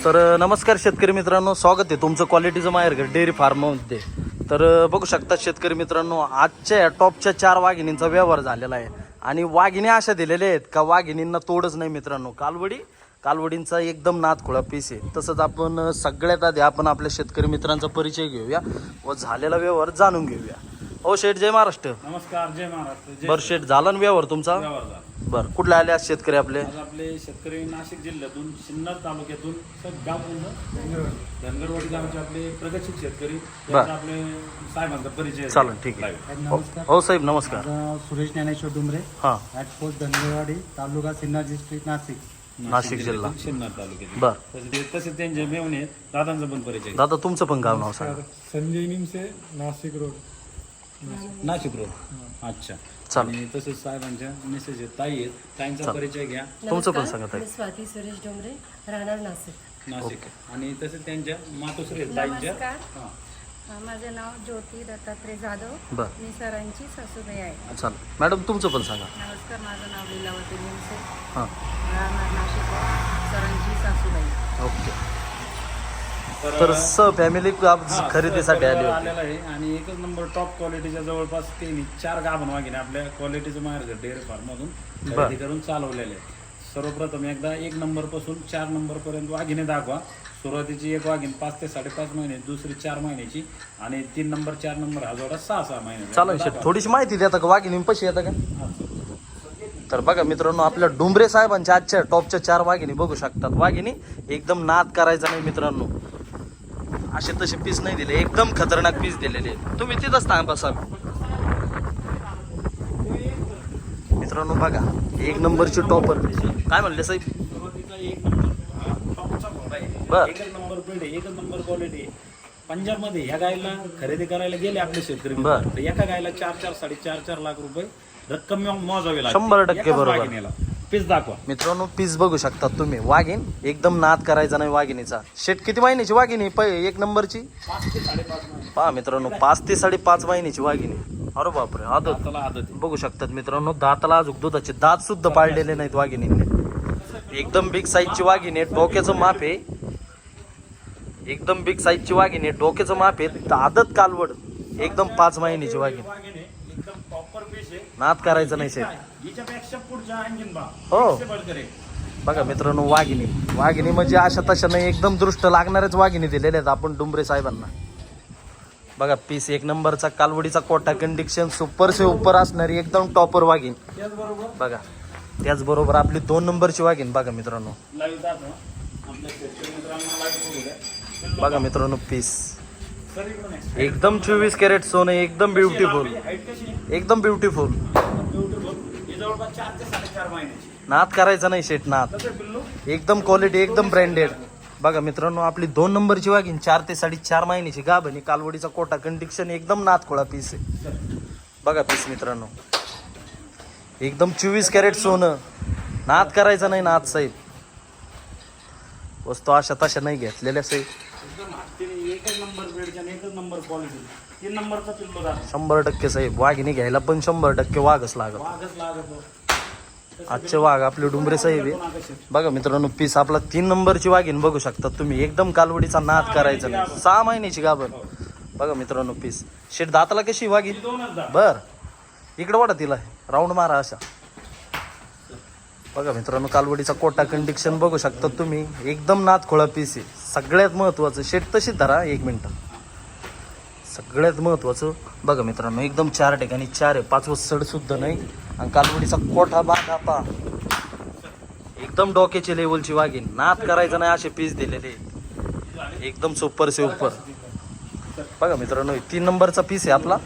तर नमस्कार शेतकरी मित्रांनो, स्वागत आहे तुमचं क्वालिटीचं माहेरघर डेअरी फार्ममध्ये. तर बघू शकता शेतकरी मित्रांनो, आजच्या या टॉपच्या 4 वाघिणींचा व्यवहार झालेला आहे आणि वाघिणी अशा दिलेल्या आहेत का वाघिणींना तोडच नाही मित्रांनो. कालवडींचा एकदम नादखुळा पीस आहे. तसंच आपण सगळ्यात आधी आपण आपल्या शेतकरी मित्रांचा परिचय घेऊया व झालेला व्यवहार जाणून घेऊया. हो शेठ, जय महाराष्ट्र. नमस्कार, जय महाराष्ट्र. बरं शेठ, झाला ना व्यवहार तुमचा? बरं, कुठले आले आज शेतकरी आपले? आपले शेतकरी नाशिक जिल्ह्यातून सिन्नर तालुक्यातून गाव धनगरवाडी गावचे आपले प्रगतशील शेतकरी आपले साहेबांचा परिचय. चालेल, ठीक आहे. नमस्कार. हो साहेब, नमस्कार. माझं सुरेश ज्ञानेश्वर डुमरे, हां, at post Dhangarwadi, taluka Sinnar, district Nashik. Nashik जिल्हा. सिन्नर तालुक्यात. बरं तसेच त्यांचे मेवणे दादांचा पण परिचय. दादा, तुमचं पण गाव नाव सांगा. संजय निमसे, नाशिक रोड. नाशिक रोड. अच्छा. चालेल. आणि तसेच साहेबांच्या मेसेज आहेत, ताई आहेत, ताईंचा परिचय घ्या. तुमचं पण सांगा ताई. मी स्वाती सुरेश डोंगरे, राहणार नाशिक. नाशिक. आणि तसेच त्यांच्या मातोश्री आहेत ताईंच्या. नमस्कार. हां. माझं नाव ज्योती दत्तात्रय जाधव. बरं, मी सरांची सासूबाई आहे. चालेल. मॅडम, तुमचं पण सांगा. नमस्कार, माझं नाव लीलावती निमसे, हां, राहणार नाशिक, सरांची सासूबाई. ओके. तर फॅमिली खरेदीसाठी आली होती. आलेला आहे आणि एकच नंबर टॉप क्वालिटीच्या जवळपास 4 गाभण वाघिणी आपल्या क्वालिटीचं माहेरघर डेअरी फार्म मधून खरेदी करून चालवलेले आहे. सर्वप्रथम एकदा 1 नंबर पासून 4 नंबर पर्यंत वाघिणी दाखवा. सुरुवातीची एक वाघीण 5 ते 5.5 महिने, दुसरी 4 महिन्याची आणि 3 नंबर 4 नंबर हा जोडा 6 महिने. चालेल शेठ, थोडीशी माहिती देता का वाघिणी पैसे येतं का? तर बघा मित्रांनो, आपल्या डुंबरे साहेबांच्या आजच्या टॉपच्या 4 वाघिणी बघू शकतात. वाघिणी एकदम नाद करायचा नाही मित्रांनो. असे तसे पीस नाही दिले, एकदम खतरनाक पीस दिलेले. तुम्ही तिथंच थांबा बसा मित्रांनो. बघा, 1 नंबरची टॉपर. काय म्हणले साहेब? सुरुवातीचा 1 नंबर टॉपचा घोडा आहे. बर. 1 नंबर ब्रीड आहे, 1 नंबर क्वालिटी आहे. पंजाबमध्ये ह्या गायला खरेदी करायला गेले आपले शेतकरी बर. मित्र, तर एका गायला 4-4 लाख रुपये रक्कम मोजावी लागते. 100% बरोबर. वाघिणीला पीस दाखवा मित्रांनो, पीस बघू शकता तुम्ही. वाघीण एकदम नाद करायचा नाही वाघिणीचा. शेट, किती महिन्याची वाघिणी 1 नंबरची? 5 ते 5.5 महिने. पहा मित्रांनो, 5 ते 5.5 महिन्याची वाघिणी. अरे बापरे, आदत. दाताला आदत आहे. बघू शकतात मित्रांनो, दाताला अजून दुधाचे दात सुद्धा पाळलेले नाहीत वाघिणींनी. एकदम बिग साईजची वाघिणी आहे. डोक्याचं माप आहे, एकदम बिग साईजची वाघिणी आहे. डोक्याचं माप आहे. आदत कालवड, एकदम 5 महिन्याची वाघिणी. वाघिणी एकदम प्रॉपर पीस आहे. नाद करायचं नाही शेट. हिच्यापेक्षा पुढच्या आणखीन बा हो. एकशे बळकट आहे. बघा मित्रांनो, वाघिणी म्हणजे अशा तशा नाही, एकदम दृष्ट लागणाऱ्याच वाघिणी दिलेल्या आहेत आपण डुंबरे साहेबांना. बघा, पीस 1 नंबरचा, कालवडीचा कोटा, कंडिक्शन सुपर से उपर असणारी एकदम टॉपर वाघीण. त्याचबरोबर बघा, त्याचबरोबर आपली 2 नंबरची वाघीण. बघा मित्रांनो, लाईव्ह दाखवा आपल्या शेतकरी मित्रांना लाईव्ह बघू द्या. बघा मित्रांनो, पीस सर इकडून आहे. एकदम 24 कॅरेट सोनं, एकदम ब्युटिफुल, हाईट कशी आहे? एकदम ब्युटिफुल. ब्युटिफुल. ही जवळपास 4 ते 4.5 महिन्याची. नाद करायचा नाही शेट, नाद. तसं पिल्लू एकदम क्वालिटी, एकदम ब्रँडेड. बघा मित्रांनो, आपली 2 नंबरची वाघीण 4 ते 4.5 महिन्याची गाभणी, कालवडीचा कोटा, कंडिक्शन एकदम नादखोळा पीस आहे. बघा पीस मित्रांनो, एकदम 24 कॅरेट सोनं. नाद करायचा नाही, नाद साहेब. वस्तू अशा तशा नाही घेतलेल्या साहेब. एकदम हत्तीने एकच नंबर ब्रेडच्या आणि एकच नंबर क्वालिटी. 3 नंबरचा पिल्लू दाखवा. 100% साहेब. वाघिणी घ्यायला पण 100% वाघच लागत. वाघच लागतो. आजचे वाघ आपले डुंबरे साहेब आहे. बघा मित्रांनो, पीस आपला 3 नंबरची वाघीण बघू शकता तुम्ही. एकदम कालवडीचा नाद करायचा नाही, 6 महिन्याची गाभण. बघा मित्रांनो, पीस. शेट, दाताला कशी वाघीण? 2च दात. बर, इकडे वाढा तिला, राऊंड मारा अशा. बघा मित्रांनो, कालवडीचा कोटा, कंडिक्शन बघू शकता तुम्ही. एकदम नादखोळा पीस आहे. सगळ्यात महत्वाचं, शेट तशीच धरा 1 मिनिट. सगळ्यात महत्वाचं बघा मित्रांनो, एकदम 4 ठिकाणी 4 आहे, 5वं सड सुद्धा नाही. आणि कालवडीचा कोठा बागा पा, एकदम डोक्याची लेवलची वाघीण. नाद करायचा नाही, असे पीस दिलेले एकदम सुपर से उपर. बघा मित्रांनो, 3 नंबरचा पीस आहे आपला.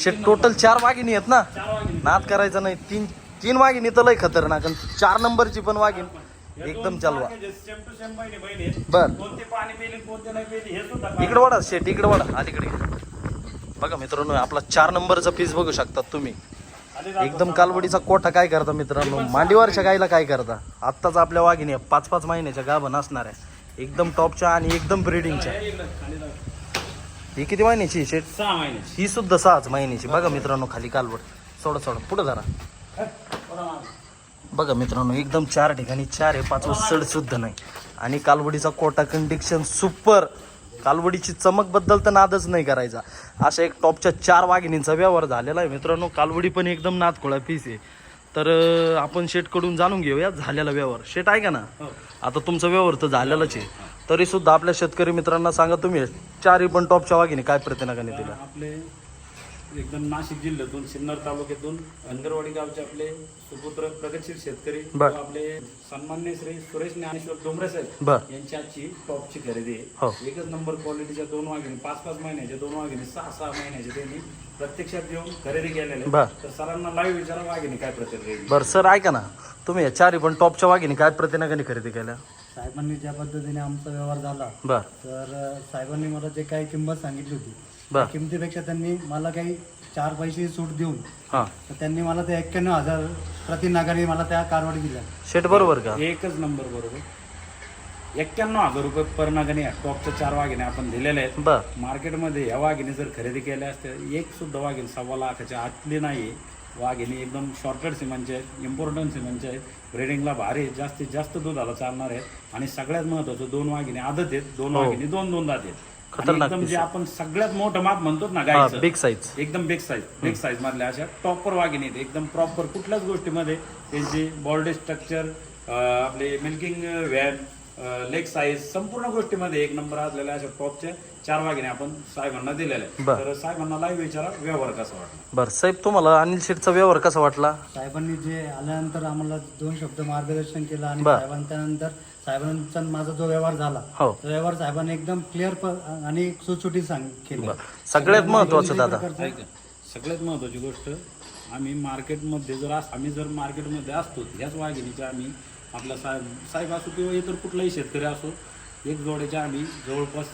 शेट, टोटल 4 वाघिणी आहेत ना. 4 वाघिणी. नाद करायचा नाही. 3 वाघिणी तर लय खतरनाक. आणि 4 नंबरची पण वाघीण एकदम चालवा. सेम टू सेम बहिणी बहिणी आहेत. बर, कोणते पाणी पेली कोणते नाही पेली हे सुद्धा इकडे वाढा शेट, इकडे वाढा, अलीकडे. बघा मित्रांनो, आपला 4 नंबरचा पीस बघू शकता तुम्ही. एकदम कालवडीचा कोठा. काय करता मित्रांनो, मांडीवरच्या गायला काय करता. आत्ताच आपल्या वाघिणी 5-5 महिन्याच्या गाभण असणार आहे, एकदम टॉपच्या आणि एकदम ब्रीडिंगच्या. ही किती महिन्याची शेट? 6 महिन्याची. ही सुद्धा 6 महिन्याची. बघा मित्रांनो, खाली कालवड. सोडा पुढे जरा. बघा मित्रांनो एकदम 4 ठिकाणी 4 आहे, 5वा सड सुद्धा नाही. आणि कालवडीचा कोटा कंडिक्शन सुपर. कालवडीची चमकबद्दल तर नादच नाही करायचा. अशा एक टॉपच्या 4 वाघिणींचा व्यवहार झालेला आहे मित्रांनो. कालवडी पण एकदम नादखोळा पीस आहे. तर आपण शेटकडून जाणून घेऊया झालेला व्यवहार. शेट आहे का ना, आता तुमचा व्यवहार तर झालेलाच आहे, तरी सुद्धा आपल्या शेतकरी मित्रांना सांगा तुम्ही 4 पण टॉपच्या वाघिणी काय प्रतिनागाने दिला. आपले एकदम नाशिक जिल्ह्यातून सिन्नर तालुक्यातून अंगरवाडी गावचे आपले सुपुत्र प्रगतशील शेतकरी बर. व आपले सन्मान्य श्री सुरेश ज्ञानेश्वर डोंबरे साहेब बर. यांची आजची टॉपची खरेदी हो. आहे. एकच नंबर क्वालिटीच्या 2 वाघिणी, 5-5 महिन्याच्या 2 वाघिणी, 6-6 महिन्याच्या त्यांनी प्रत्यक्षात येऊन खरेदी केलेल्या बर. आहेत. तर सरांना लाईव्ह विचारा वाघिणी काय प्रतिक्रिया दिली. बरं सर ऐका ना, तुम्ही या 4 पण टॉपच्या वाघिणी काय प्रतिनागाने खरेदी केल्या. साहेबांनी ज्या पद्धतीने आमचा व्यवहार झाला, बर तर साहेबांनी मला जे काही किंमत सांगितली होती, बर. त्या किमतीपेक्षा त्यांनी मला काही 4 पैसे सूट देऊन, हां तर त्यांनी मला ते 91,000 प्रति नागाने मला त्या कारवडी दिल्या. शेट बरोबर का. एकच नंबर बरोबर 91,000 रुपये पर नागाने टॉपच्या 4 वाघिणी आपण दिलेल्या आहेत. बर मार्केटमध्ये या वाघिणी जर खरेदी केल्या असत्या, एक सुद्धा वाघिणी 1.25 लाखाच्या आतली नाही. वाघिणी एकदम शॉर्टेड सिमेंटचे आहेत, इम्पॉर्टंट सिमेंटचे आहेत, ब्रिडिंगला भारी जास्तीत जास्त दुधाला चालणार आहेत. आणि सगळ्यात महत्वाचं 2 वाघिणी आदत आहेत, 2 वाघिणी 2 दात आहेत. आणि खतरनाक एकदम piece जे आहे. आपण सगळ्यात मोठं माप म्हणतो ना हा गायचं, बिग साईज. एकदम बिग साईज मधल्या अशा टॉपर वाघिणी आहेत. एकदम प्रॉपर कुठल्याच गोष्टीमध्ये त्यांची बॉडी स्ट्रक्चर, आपले मिल्किंग व्हॅन, लेग साईज, संपूर्ण गोष्टीमध्ये एक नंबर असलेल्या अशा टॉपच्या 4 वाघिणी आपण साहेबांना दिलेल्या आहेत. बर. तर साहेबांना लाईव्ह विचारा व्यवहार कसा वाटला. बरं साहेब, तुम्हाला अनिल शेठचा व्यवहार कसा वाटला. साहेबांनी जे आल्यानंतर आम्हाला 2 शब्द मार्गदर्शन केलं आणि बर. साहेबांचा माझा जो व्यवहार झाला, हो. तो व्यवहार साहेबांनी एकदम क्लिअर आणि सुटसुटीत केला. सगळ्यात महत्वाचं दादा, ऐका, सगळ्यात महत्वाची गोष्ट, आम्ही मार्केटमध्ये जर मार्केटमध्ये असतो, ह्याच वाघिणीच्या आम्ही आपला साहेब असो किंवा इतर कुठलाही शेतकरी असो, एक जोड्याच्या आम्ही जवळपास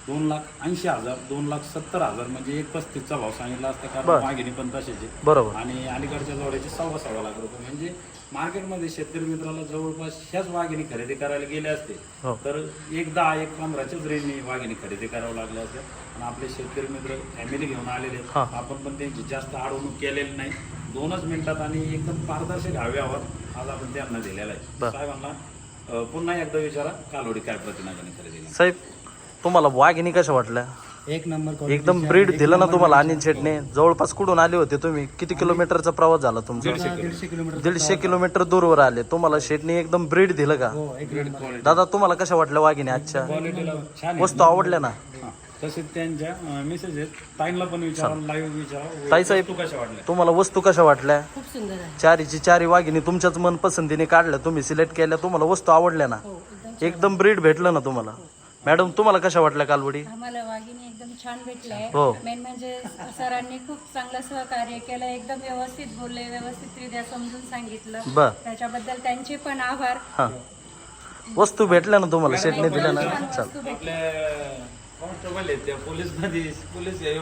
2,80,000 2,70,000 म्हणजे 1,35,000चा भाव सांगितला असता. बर. कारण वाघिणी पण तसेच बरोबर. आणि अलीकडच्या जोड्याचे 1.25 लाख रुपये. म्हणजे मार्केटमध्ये शेतकरी मित्राला जवळपास ह्याच वाघिणी खरेदी करायला गेले असते, हो. तर 1,10-1,15च्याच रेंजने वाघिणी खरेदी करावं लागले असते. आणि आपले शेतकरी मित्र फॅमिली घेऊन आलेले आहेत. हा. आपण पण त्यांची जास्त अडवणूक केलेली नाही. 2च मिनिटात आणि एकदम पारदर्शक हव्यावर आज आपण त्यांना दिलेला बर. आहे. साहेबांना पुन्हा एकदा विचारा कालवडी काय प्रतिनागाने खरेदी केली. साहेब तुम्हाला वाघिणी कशा वाटल्या. एक नंबर एकदम ब्रीड दिलं ना तुम्हाला अनिल शेठने. जवळपास कुठून आले होते तुम्ही, किती किलोमीटरचा प्रवास झाला तुमचा. 150 किलोमीटर. 150 किलोमीटर दूरवर आले. तुम्हाला शेठने एकदम ब्रीड दिलं का. हो, एक नंबर. दादा तुम्हाला कशा वाटल्या वाघिणी आजच्या. क्वालिटीला छान आहे. वस्तू आवडल्या ना. हा. तसेच त्यांच्या मेसेज आहेत, ताईंना पण विचारा, लाईव्ह विचारा. ताई साहेब, तू कशा वाटल्या. तुम्हाला वस्तू कशा वाटल्या. खूप सुंदर आहे. 4ची 4 वाघिणी तुमच्याच मन पसंतीने काढल्या, तुम्ही सिलेक्ट केल्या, तुम्हाला वस्तू आवडल्या ना. हो एकदम एकदम ब्रीड भेटलं ना तुम्हाला. मॅडम तुम्हाला कशा वाटल्या कालवडी. आम्हाला वाघिणी एकदम छान भेटलंय. हो. मेन म्हणजे सरांनी खूप चांगलं सहकार्य केलं, एकदम व्यवस्थित बोलले, व्यवस्थित समजून सांगितलं. बर. त्याच्याबद्दल त्यांचे पण आभार. हा वस्तू भेटल्या ना तुम्हाला, शेठने दिल्या ना. छान चल वस्तू भेटली. आपल्या कॉन्स्टेबल आहेत त्या पोलीस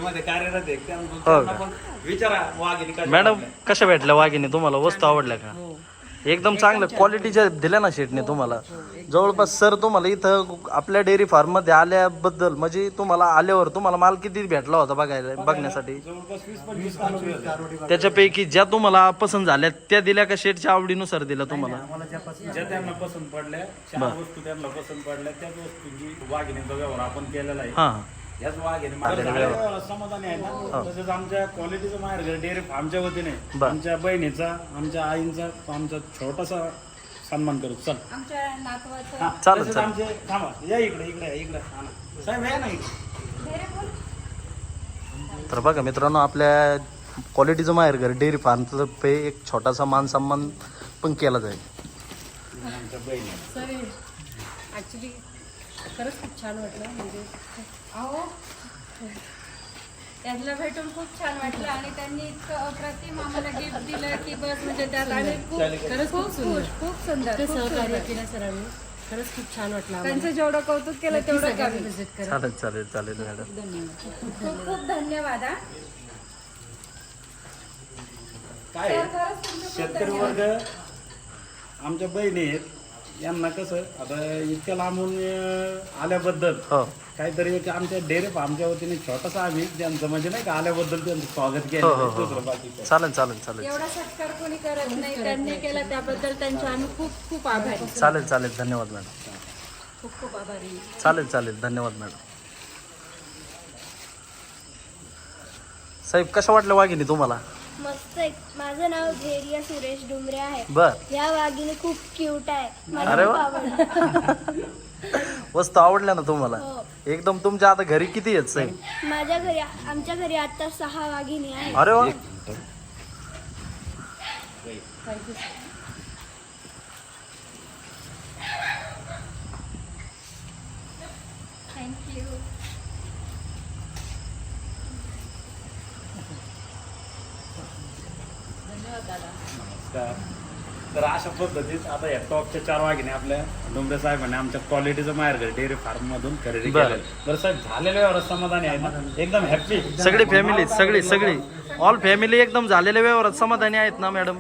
मध्ये कार्यरत आहेत, हो त्यांना का? पण विचारा वाघिणी कशा मॅडम वाटल्या. कशा भेटल्या वाघिणी तुम्हाला, वस्तू आवडल्या का. हो. एकदम चांगलं क्वालिटीच्या दिल्या ना शेटने तुम्हाला. जवळपास सर तुम्हाला इथं आपल्या डेअरी फार्म मध्ये आल्याबद्दल, म्हणजे तुम्हाला आल्यावर तुम्हाला माल किती भेटला होता बघण्यासाठी. जवळपास 20-25 कालवडी होत्या. त्याच्यापैकी ज्या तुम्हाला पसंत झाल्या त्या दिल्या का शेटच्या आवडीनुसार दिल्या तुम्हाला. आम्हाला ज्या पसंत ज्या त्यांना पसंत पडल्या, 4 वस्तू त्यांना पसंत पडल्या, त्याच वस्तूंची वाघिणीचा व्यवहार आपण केलेला आहे. हा याच वाघिणी समाधानी आहे ना. तसेच आमच्या क्वालिटीचं माहेर डेअरी फार्मच्या वतीने बर. आमच्या बहिणीचा, आमच्या आईंचा, आमचा छोटासा सन्मान करू. चल आमच्या नातवाचं हा, चालेल, तसेच चालेल. आमचे थांबा, या इकडे हा ना. साहेब या ना इकडे. तर बघा मित्रांनो, आपल्या क्वालिटीचं माहेर घर डेअरी फार्मचं पे एक छोटासा मान सन्मान पण केला जाईल. आमच्या बहिणी सर ॲक्च्युली खरंच खूप छान वाटलं. म्हणजे अहो त्यांना भेटून खूप छान वाटलं आणि त्यांनी इतकं अप्रतिम आम्हाला गिफ्ट दिलं की बस, म्हणजे त्यात आम्ही खरंच खूप सुंदर खूप सुंदर ते खूप सहकार्य सुंदर. केलं सरांनी. खरंच खूप छान वाटलं आम्हाला. त्यांचं जेवढं कौतुक केलं तेवढं सगळ्यांनी कमी. visit करा. चालेल चालेल चालेल मॅडम. धन्यवाद. खूप खूप धन्यवाद. हा. काय आहे? खरंच तुमचं खूप शेतकरी धन्यवाद. वर्ग आमच्या बहिणी आहेत, यांना कसं आता इतक्या लांबून आल्याबद्दल हो काहीतरी एक आमच्या डेअरी फार्मच्या वतीने छोटासा आम्ही त्यांचं म्हणजे नाही का आल्याबद्दल त्यांचं स्वागत हो, केलं हो, हो. दुसरं बाकी काय. चालेल चालेल चालेल एवढा सत्कार कोणी करत नाही, त्यांनी केला त्याबद्दल त्यांचे आम्ही खूप खूप आभारी. चालेल चालेल धन्यवाद मॅडम. खूप खूप आभारी. चालेल चालेल धन्यवाद मॅडम. साहेब कशा वाटल्या वाघिणी तुम्हाला? मस्त आहे. माझं नाव धैर्य सुरेश डुमरे आहे. बर या वाघिणी खूप क्यूट आहे. मला अरे खूप वा. आवडली. वस्तू आवडल्या ना तुम्हाला? हो. एकदम. तुमच्या आता घरी किती आहेत साहेब? आमच्या घरी आता 6 वाघिणी आहेत. अरे वा. थँक्यू. तर अशा पद्धतीत आता या टॉपच्या 4 वाघिणी आपल्या डोंबरे साहेबांनी आमच्या क्वालिटीचं माहेरघर डेअरी फार्म मधून खरेदी बरं. केलं. बरं साहेब झालेल्या व्यवहारात समाधानी आहे ना? एकदम हॅप्पी. सगळी फॅमिली सगळी ऑल फॅमिली एकदम झालेल्या व्यवहारात समाधानी आहेत ना मॅडम?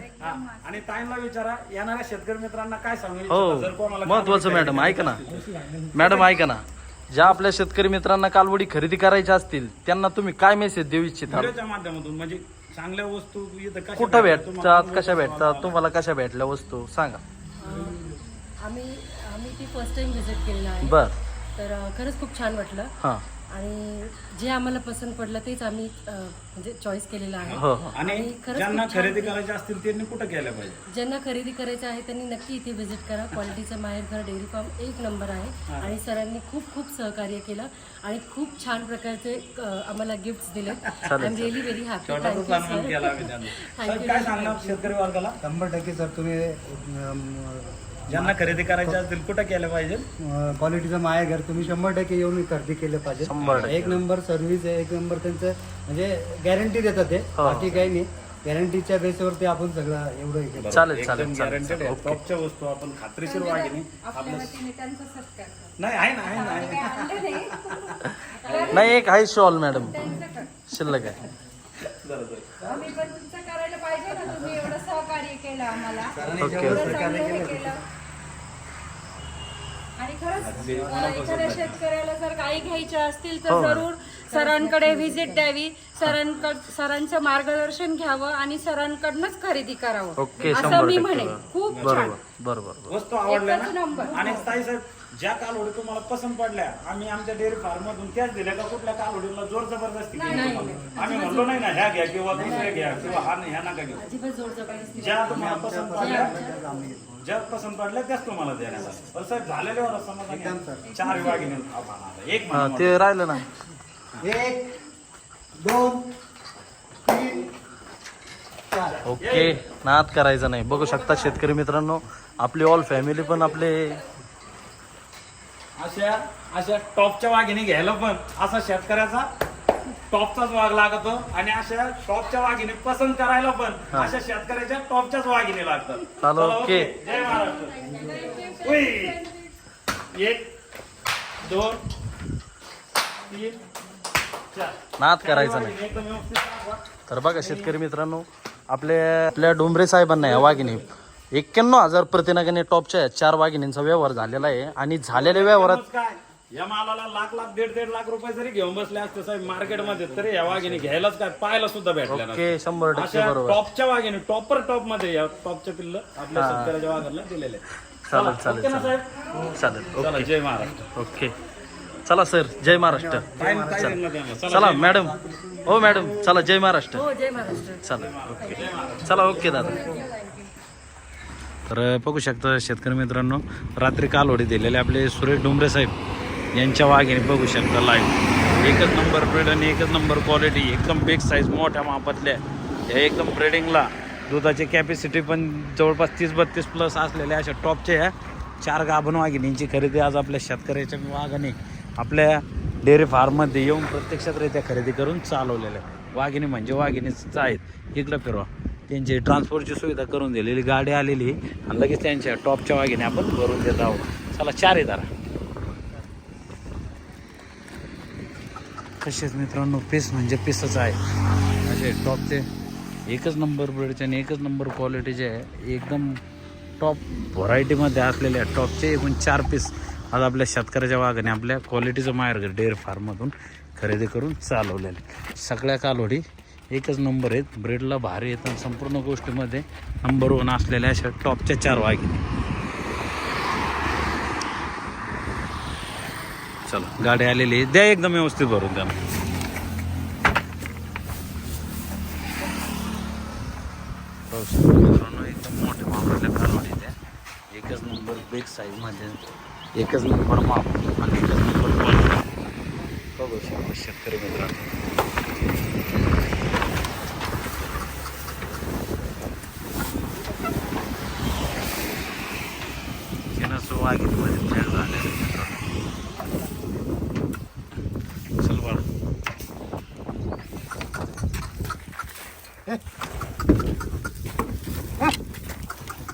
आणि ताईंना विचारा येणाऱ्या शेतकरी मित्रांना काय सांगू इच्छिता? हो जर कोणाला महत्वाचं कालवडी मॅडम खरेदी ऐका ना. मॅडम ऐका ना, ज्या आपल्या शेतकरी मित्रांना कालवडी खरेदी करायच्या असतील त्यांना तुम्ही काय मेसेज देऊ इच्छिता? व्हिडिओच्या माध्यमातून म्हणजे चांगल्या वस्तू इथं कशा कुठं भेटतात, भेटतात, तुम्हाला कशा भेटतात, तुम्हाला कशा भेटल्या वस्तू सांगा. आम्ही ती फर्स्ट टाइम व्हिजिट केलेलं आहे. बर तर खरंच खूप छान वाटलं हां आणि जे आम्हाला पसंत पडलं तेच आम्ही म्हणजे चॉईस केलेलं आहे. हो हो आणि खरंच ज्यांना खूप छान खरेदी वाटलं. करायचे असतील त्यांनी कुठं केलं पाहिजे? ज्यांना खरेदी करायचं आहे त्यांनी नक्की इथे व्हिजिट करा. क्वालिटीचं माहेरघर डेअरी फार्म 1 नंबर आहे आणि सरांनी खूप खूप सहकार्य केलं आणि खूप छान प्रकारचे आम्हाला गिफ्ट्स दिले. I am really very happy. छोटासा थँक्यू सन्मान सर. केला आम्ही त्यांना. Thank साहेब, you, काय thank you. सांगणार शेतकरी वर्गाला 100% सर तुम्ही ज्यांना खरेदी करायचे असतील कुठं केलं पाहिजे? क्वालिटीचं माहेरघर तुम्ही 100% येऊन खरेदी केलं पाहिजे. 100%. 1 नंबर सर्व्हिस आहे. 1 नंबर त्यांचं म्हणजे गॅरंटी देतात ते. हो. बाकी काही नाही. गॅरंटीच्या बेसवरती आपण सगळं एवढं हे केलं. चालेल एकदम चालेल चालेल guaranteed आहे. ओके. टॉपच्या वस्तू आपण खात्रीशीर वाघिणी आपल्या आपलं वतीने त्यांचा सत्कार करा. नाही आहे ना आहे ना आहे. काय म्हणलं नाही. नाही एक आहे शॉल मॅडम त्यांचं कर. शिल्लक आहे. जरा, जरा. आम्ही पण तुमचं करायला पाहिजे ना. तुम्ही एवढं सहकार्य केलं आम्हाला. ओके एवढं चांगलं हे केलं. आणि खरंच एखाद्या शेतकऱ्याला जर काही घ्यायच्या असतील तर हो. जरूर सरांकडे व्हिजिट द्यावी. सरांचं मार्गदर्शन घ्यावं आणि सरांकडनंच खरेदी करावं ओके असं 100% मी म्हणेन. खूप छान. बरोबर बरोबर वस्तू आवडल्या एकच ना? नंबर. आणि ताई साहेब ज्या कालवडी तुम्हाला पसंत पडल्या आम्ही आमच्या डेअरी फार्म मधून त्याच दिल्या का कुठल्या कालवडीला जोर जबरदस्ती केली तुम्हाला? आम्ही म्हणलो नाही ना ह्या घ्या किंवा दुसऱ्या घ्या किंवा हा नाही ह्या नका घेऊ. अजिबात जोर जबरदस्ती ज्या तुम्हाला पसंत पडल्या ज्या पसंत पडल्या त्याच तुम्हाला देण्यात आल्या. पण साहेब झालेल्यावर समाधानी 4 वाघिणी आम्हाला. एक हा महिना ते राहिलं ना. 1 2 3 4 ओके नाद करायचं नाही. बघू शकता शेतकरी मित्रांनो आपली ऑल फॅमिली पण आपले अशा टॉपच्या वाघिणी घ्यायला पण असा शेतकऱ्याचा टॉपचाच वाघ लागतो आणि अशा टॉपच्या वाघिणी पसंत करायला पण अशा शेतकऱ्याच्या टॉपच्याच वाघिणी लागतात. चालो, चला, ओके. जय महाराष्ट्र. उई. 1 2 3 4 नाद करायचा नाही. एकदम व्यवस्थित दाखवा. तर बघा शेतकरी मित्रांनो आपल्या डोंबरे साहेबांना या वाघिणी 91,000 प्रतिनगाने टॉपच्या 4 वाघिणींचा व्यवहार झालेला आहे आणि झालेल्या व्यवहारात काय या मालाला लाख 1.5 लाख रुपये जरी घेऊन बसले असते साहेब मार्केटमध्ये तरी या वाघिणी घ्यायलाच काय पाहायला सुद्धा भेटल्या ओके 100% अशा बरोबर. टॉपच्या वाघिणी टॉप मध्ये या टॉपच्या पिल्ल आपल्या शेतकऱ्याच्या वाघाला दिलेले चालेल चालेल ओके ना चालेल साहेब? चालेल चला जय महाराष्ट्र. ओके चला सर जय महाराष्ट्र. काय त्यांना द्या. चला मॅडम हो मॅडम चला जय महाराष्ट्र. हो जय महाराष्ट्र. चला ओके चला ओके दादा. तर बघू शकता शेतकरी मित्रांनो रात्री कालवडी दिलेले आपले सुरेश डोंबरे साहेब यांच्या वाघिणी बघू शकता लाईव्ह. एकच नंबर ब्रेड आणि एकच नंबर क्वालिटी एकदम बिग साईज मोठ्या मापातल्या या एकदम ब्रेडिंगला दुधाची कॅपॅसिटी पण जवळपास 30-32 प्लस असलेल्या अशा टॉपच्या ह्या 4 गाभण वाघिणींची खरेदी आज आपल्या शेतकऱ्याच्या वाघाने आपल्या डेअरी फार्ममध्ये येऊन प्रत्यक्षातरित्या खरेदी करून चालवलेल्या वाघिणी म्हणजे वाघिणीच आहेत. इकडं फिरवा त्यांची ट्रान्सपोर्टची सुविधा करून दिलेली गाडी आलेली आणि लगेच त्यांच्या टॉपच्या वाघिणी आपण भरून देत आहोत. चला 4 येतात कसेच मित्रांनो पीस म्हणजे पीसच आहे. असे टॉपचे एकच नंबर ब्रेडचे आणि एकच नंबर क्वालिटीचे आहे एकदम टॉप व्हरायटीमध्ये असलेल्या टॉपचे एकूण 4 पीस आज आपल्या शेतकऱ्याच्या वाघाने आपल्या क्वालिटीचं माहेरघर डेअरी फार्ममधून खरेदी करून चालवलेले. सगळ्या कालोडी एकच नंबर आहेत, ब्रेडला भारी येत आणि संपूर्ण गोष्टीमध्ये नंबर 1 असलेल्या अशा टॉपच्या 4 वाघिणी. चला गाडी आलेली आहे, द्या एकदम व्यवस्थित भरून त्यांना. मित्रांनो एकदम मोठ्या मापातल्या कालवडी द्या, एकच नंबर बिग साईजमध्ये, एकच नंबर माप आणि एकच नंबर क्वालिटी. बघू शकतो शेतकरी मित्रांनो. वाघिणीमध्ये तयार झालेले मित्रांनो. चल बाळा.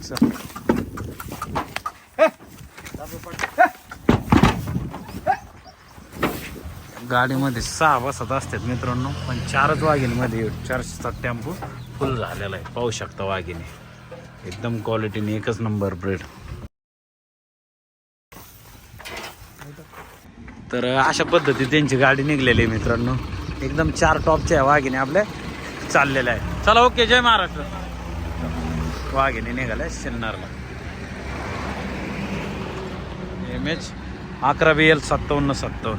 चल. गाडीमध्ये 6 बसत असतात मित्रांनो, पण 4च वाघिणीमध्ये 4चा टेम्पो फुल झालेला आहे. पाहू शकता वाघिणी एकदम क्वालिटीने एकच नंबर ब्रेड. तर अशा पद्धती त्यांची गाडी निघलेली आहे मित्रांनो. एकदम 4 टॉपच्या वाघिणी आपल्या चाललेल्या आहे. चला ओके, जय महाराष्ट्र. वाघिणी निघाल्या सिन्नरला. MH 11 BL 5757.